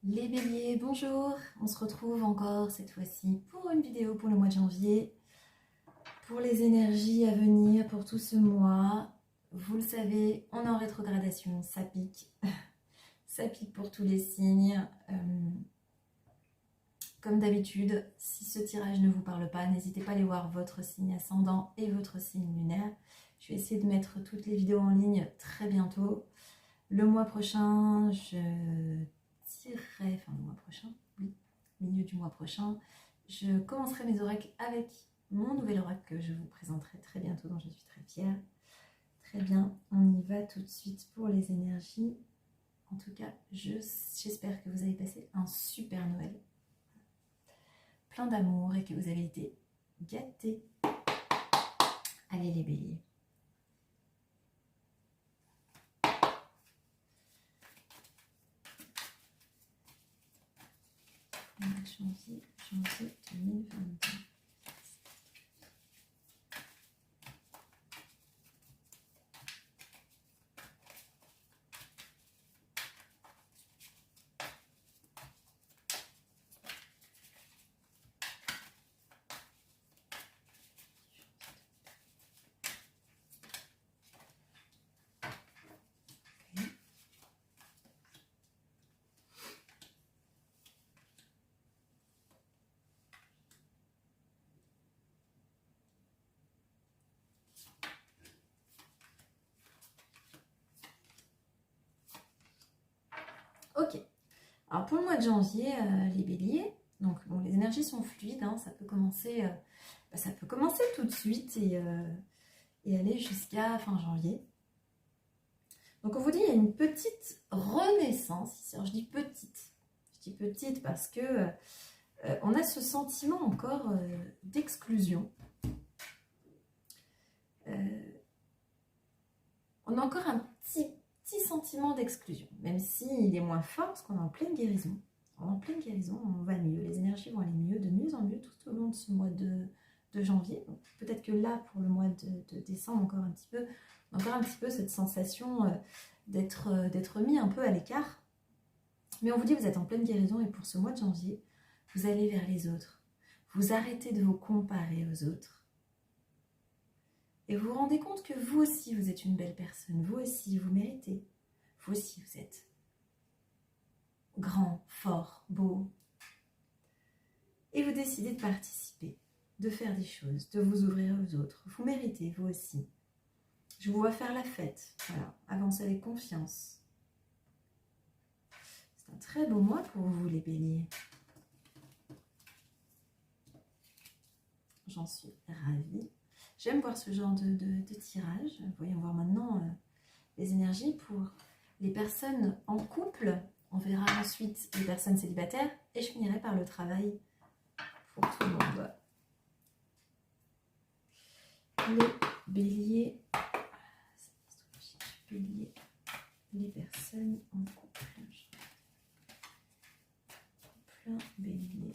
Les béliers, bonjour. On se retrouve encore cette fois-ci pour une vidéo pour le mois de janvier. Pour les énergies à venir pour tout ce mois, vous le savez, on est en rétrogradation, ça pique. Ça pique pour tous les signes. Comme d'habitude, si ce tirage ne vous parle pas, n'hésitez pas à aller voir votre signe ascendant et votre signe lunaire. Je vais essayer de mettre toutes les vidéos en ligne très bientôt. Le mois prochain, enfin le mois prochain, oui, milieu du mois prochain, je commencerai mes oracles avec mon nouvel oracle que je vous présenterai très bientôt, dont je suis très fière. Très bien, on y va tout de suite pour les énergies. En tout cas, j'espère que vous avez passé un super Noël. Plein d'amour et que vous avez été gâtés. Allez les béliers. Janvier 2022. Ok, alors pour le mois de janvier, les béliers, donc bon, les énergies sont fluides, hein, ça peut commencer tout de suite et aller jusqu'à fin janvier. Donc on vous dit il y a une petite renaissance ici. Alors je dis petite parce que on a ce sentiment encore d'exclusion. On a encore un petit sentiment d'exclusion, même s'il est moins fort parce qu'on est en pleine guérison. En pleine guérison, on va mieux, les énergies vont aller mieux, de mieux en mieux tout au long de ce mois de janvier. Peut-être que là, pour le mois de décembre, encore un petit peu cette sensation d'être mis un peu à l'écart. Mais on vous dit, vous êtes en pleine guérison et pour ce mois de janvier, vous allez vers les autres. Vous arrêtez de vous comparer aux autres. Et vous vous rendez compte que vous aussi, vous êtes une belle personne. Vous aussi, vous méritez. Vous aussi, vous êtes grand, fort, beau. Et vous décidez de participer, de faire des choses, de vous ouvrir aux autres. Vous méritez, vous aussi. Je vous vois faire la fête. Voilà, avancer avec confiance. C'est un très beau mois pour vous, les béliers. J'en suis ravie. J'aime voir ce genre de tirage. Voyons voir maintenant les énergies pour les personnes en couple. On verra ensuite les personnes célibataires. Et je finirai par le travail pour tout le monde. Les béliers. Les personnes en couple. Couple, bélier.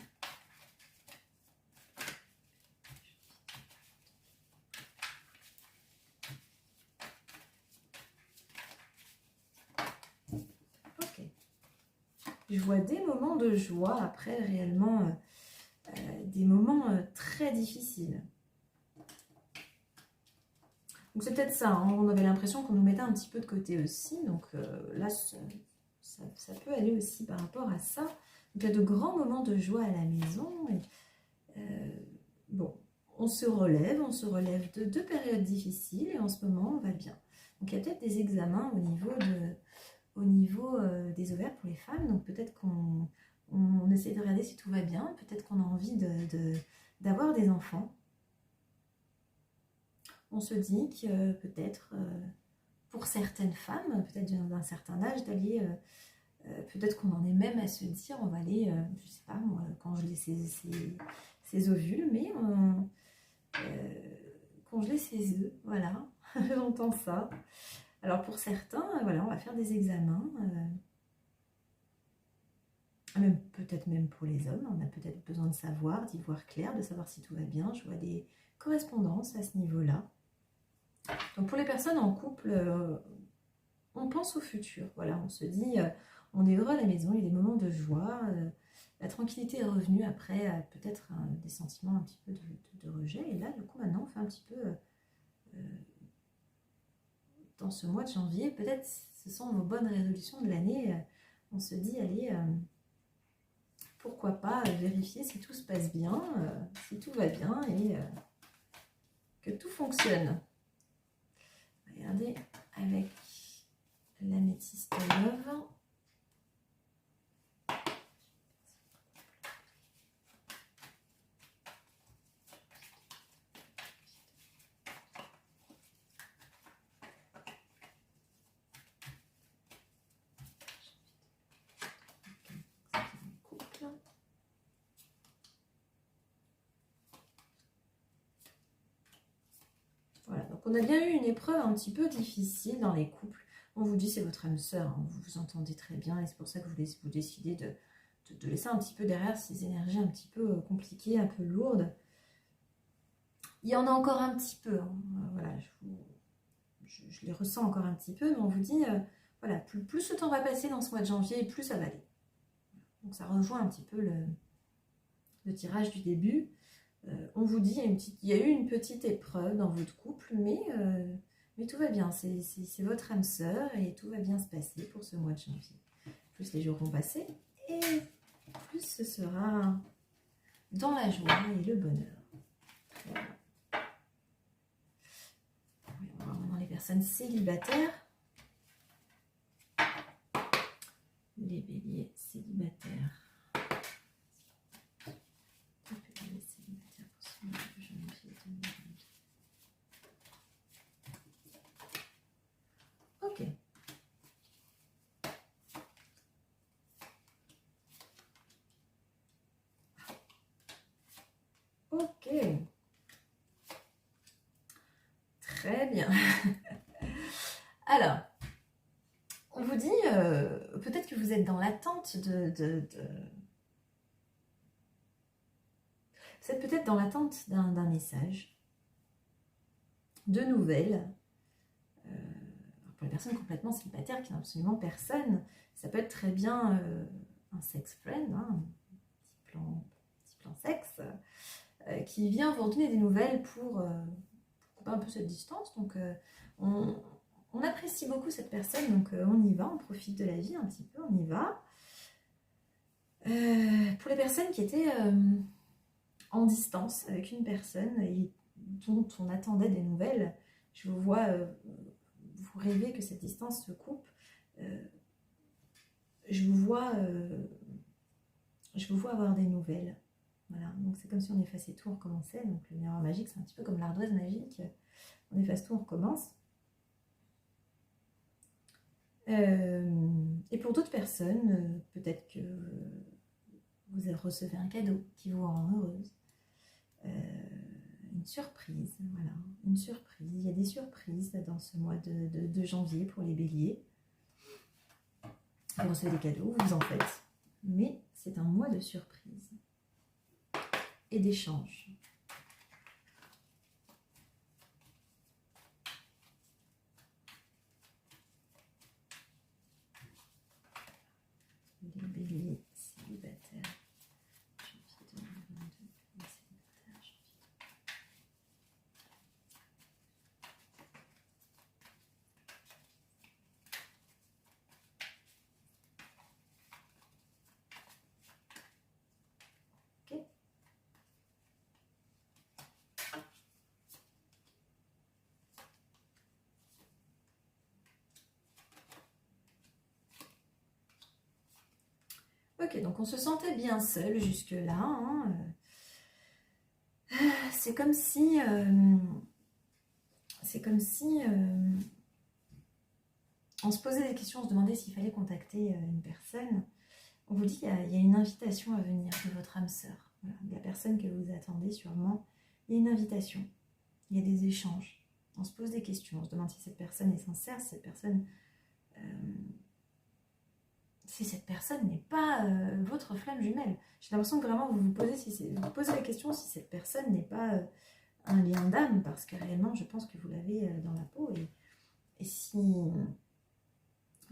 Je vois des moments de joie après réellement des moments très difficiles. Donc c'est peut-être ça, hein, on avait l'impression qu'on nous mettait un petit peu de côté aussi. Donc là, ça peut aller aussi par rapport à ça. Donc il y a de grands moments de joie à la maison. Et, bon, on se relève de deux périodes difficiles et en ce moment, on va bien. Donc il y a peut-être des examens au niveau des ovaires pour les femmes, donc peut-être qu'on essaie de regarder si tout va bien, peut-être qu'on a envie d'avoir des enfants. On se dit que peut-être pour certaines femmes, peut-être d'un certain âge, d'aller, peut-être qu'on en est même à se dire, on va aller, je sais pas moi, congeler ses ovules, mais congeler ses œufs, voilà, j'entends ça. Alors pour certains, voilà, on va faire des examens, peut-être même pour les hommes, on a peut-être besoin de savoir, d'y voir clair, de savoir si tout va bien. Je vois des correspondances à ce niveau-là. Donc pour les personnes en couple, on pense au futur, voilà, on se dit, on est heureux à la maison, il y a des moments de joie, la tranquillité est revenue après peut-être des sentiments un petit peu de rejet. Et là, du coup, maintenant, on fait un petit peu, dans ce mois de janvier, peut-être ce sont vos bonnes résolutions de l'année. On se dit, allez, pourquoi pas vérifier si tout se passe bien, si tout va bien et que tout fonctionne. Regardez avec l'améthyste love. Voilà, donc on a bien eu une épreuve un petit peu difficile dans les couples. On vous dit c'est votre âme sœur, hein, vous vous entendez très bien et c'est pour ça que vous décidez de laisser un petit peu derrière ces énergies un petit peu compliquées, un peu lourdes. Il y en a encore un petit peu, hein. Voilà, je les ressens encore un petit peu, mais on vous dit, voilà, plus le temps va passer dans ce mois de janvier, plus ça va aller. Donc ça rejoint un petit peu le tirage du début. On vous dit, il y a eu une petite épreuve dans votre couple, mais tout va bien, c'est votre âme sœur et tout va bien se passer pour ce mois de janvier. Plus les jours vont passer et plus ce sera dans la joie et le bonheur. Très bien. On va voir maintenant les personnes célibataires. Les béliers célibataires. Ok. Ok. Très bien. Alors, on vous dit, peut-être que vous êtes dans l'attente Vous êtes peut-être dans l'attente d'un message, de nouvelles. Pour les personnes complètement célibataires qui n'ont absolument personne, ça peut être très bien un sex friend, hein, un petit plan sexe, qui vient vous donner des nouvelles pour couper un peu cette distance. Donc on apprécie beaucoup cette personne, donc on y va, on profite de la vie un petit peu, on y va. Pour les personnes qui étaient en distance avec une personne et dont on attendait des nouvelles, je vous vois, vous rêvez que cette distance se coupe. Je vous vois avoir des nouvelles. Voilà, donc c'est comme si on effaçait tout, on recommençait. Donc le miroir magique, c'est un petit peu comme l'ardoise magique. On efface tout, on recommence. Et pour d'autres personnes, peut-être que vous recevez un cadeau qui vous rend heureuse. Une surprise, voilà, une surprise. Il y a des surprises dans ce mois de janvier pour les béliers. Vous recevez des cadeaux, vous en faites. Mais c'est un mois de surprise et d'échange. Les béliers célibataires. Ok, donc on se sentait bien seul jusque-là. Hein. C'est comme si... on se posait des questions, on se demandait s'il fallait contacter une personne. On vous dit qu'il y a une invitation à venir de votre âme sœur. Voilà, de la personne que vous attendez sûrement. Il y a une invitation. Il y a des échanges. On se pose des questions. On se demande si cette personne est sincère, si cette personne n'est pas votre flamme jumelle. J'ai l'impression que vraiment vous posez la question si cette personne n'est pas un lien d'âme, parce que réellement je pense que vous l'avez dans la peau. Et si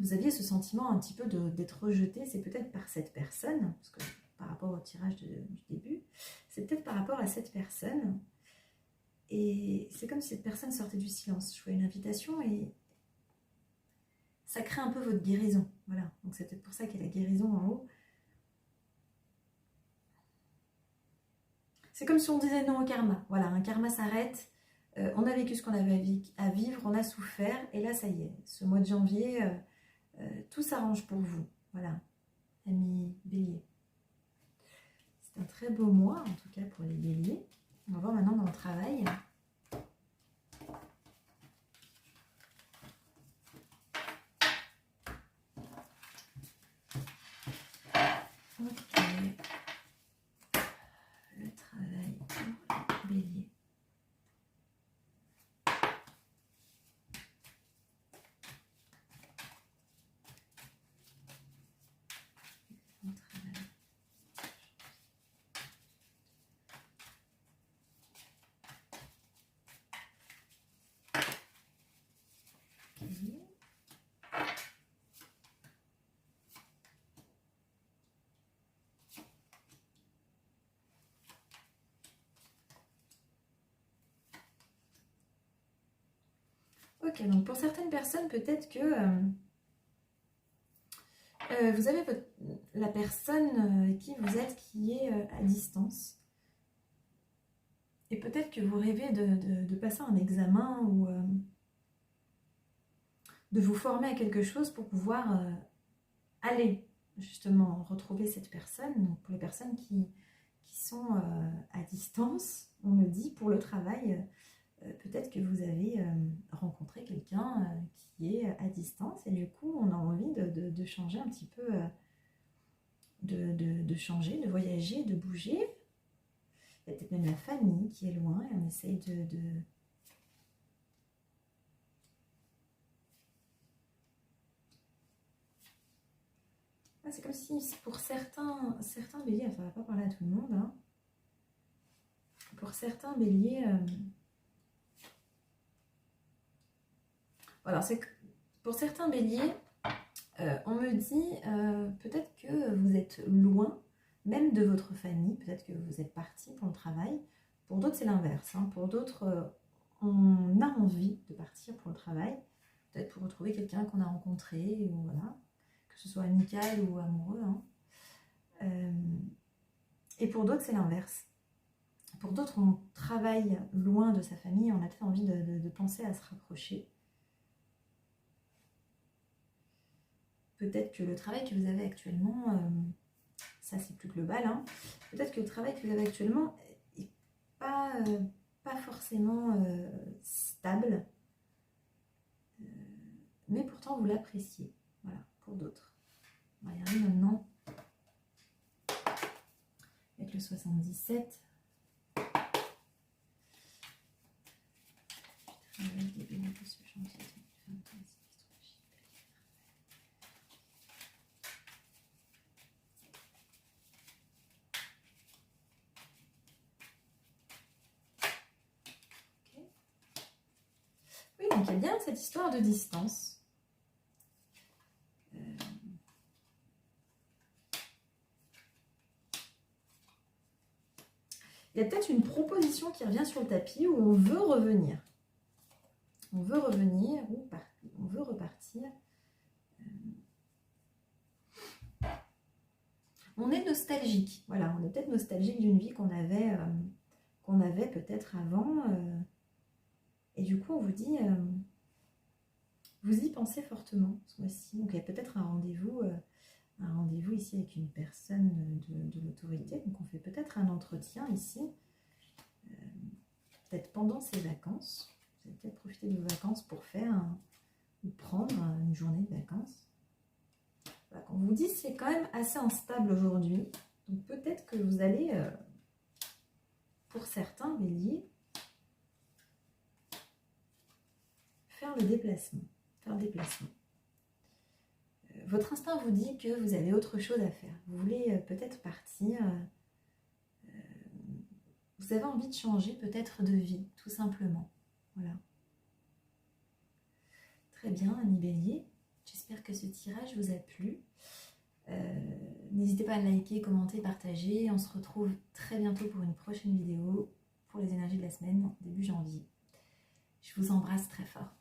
vous aviez ce sentiment un petit peu d'être rejeté, c'est peut-être par cette personne, parce que par rapport au tirage du début, c'est peut-être par rapport à cette personne. Et c'est comme si cette personne sortait du silence. Je vois une invitation et ça crée un peu votre guérison. Voilà, donc c'est peut-être pour ça qu'il y a la guérison en haut. C'est comme si on disait non au karma. Voilà, un karma s'arrête. On a vécu ce qu'on avait à vivre, on a souffert, et là, ça y est. Ce mois de janvier, tout s'arrange pour vous. Voilà, amis béliers. C'est un très beau mois, en tout cas pour les béliers. On va voir maintenant dans le travail. Ok. Le travail pour les béliers. Le travail. Ok, donc pour certaines personnes, peut-être que vous avez la personne qui vous êtes qui est à distance. Et peut-être que vous rêvez de passer un examen ou de vous former à quelque chose pour pouvoir aller justement retrouver cette personne. Donc pour les personnes qui sont à distance, on me dit pour le travail, peut-être que vous avez rencontré quelqu'un qui est à distance et du coup on a envie de changer un petit peu, de changer, de voyager, de bouger. Il y a peut-être même la famille qui est loin et on essaye Ah, c'est comme si pour certains béliers, ça ne va pas parler à tout le monde, hein. Pour certains béliers, voilà, c'est que pour certains béliers, on me dit peut-être que vous êtes loin, même de votre famille, peut-être que vous êtes parti pour le travail. Pour d'autres, c'est l'inverse, hein. Pour d'autres, on a envie de partir pour le travail, peut-être pour retrouver quelqu'un qu'on a rencontré, ou voilà, que ce soit amical ou amoureux, hein. Et pour d'autres, c'est l'inverse. Pour d'autres, on travaille loin de sa famille, on a peut-être envie de penser à se rapprocher. Peut-être que le travail que vous avez actuellement, ça c'est plus global, hein, peut-être que le travail que vous avez actuellement n'est pas forcément stable, mais pourtant vous l'appréciez. Voilà, pour d'autres. On va y arriver maintenant avec le 77. Oui, donc il y a bien cette histoire de distance. Il y a peut-être une proposition qui revient sur le tapis où on veut revenir. On veut revenir ou on veut repartir. On est nostalgique. Voilà, on est peut-être nostalgique d'une vie qu'on avait peut-être avant. Et du coup, on vous dit, vous y pensez fortement ce mois-ci. Donc, il y a peut-être un rendez-vous ici avec une personne de l'autorité. Donc, on fait peut-être un entretien ici, peut-être pendant ces vacances. Vous allez peut-être profiter de vos vacances pour ou prendre une journée de vacances. Voilà, on vous dit c'est quand même assez instable aujourd'hui. Donc, peut-être que vous allez, pour certains béliers, faire le déplacement. Votre instinct vous dit que vous avez autre chose à faire. Vous voulez peut-être partir. Vous avez envie de changer peut-être de vie, tout simplement. Voilà. Très bien, ami bélier. J'espère que ce tirage vous a plu. N'hésitez pas à liker, commenter, partager. On se retrouve très bientôt pour une prochaine vidéo pour les énergies de la semaine, début janvier. Je vous embrasse très fort.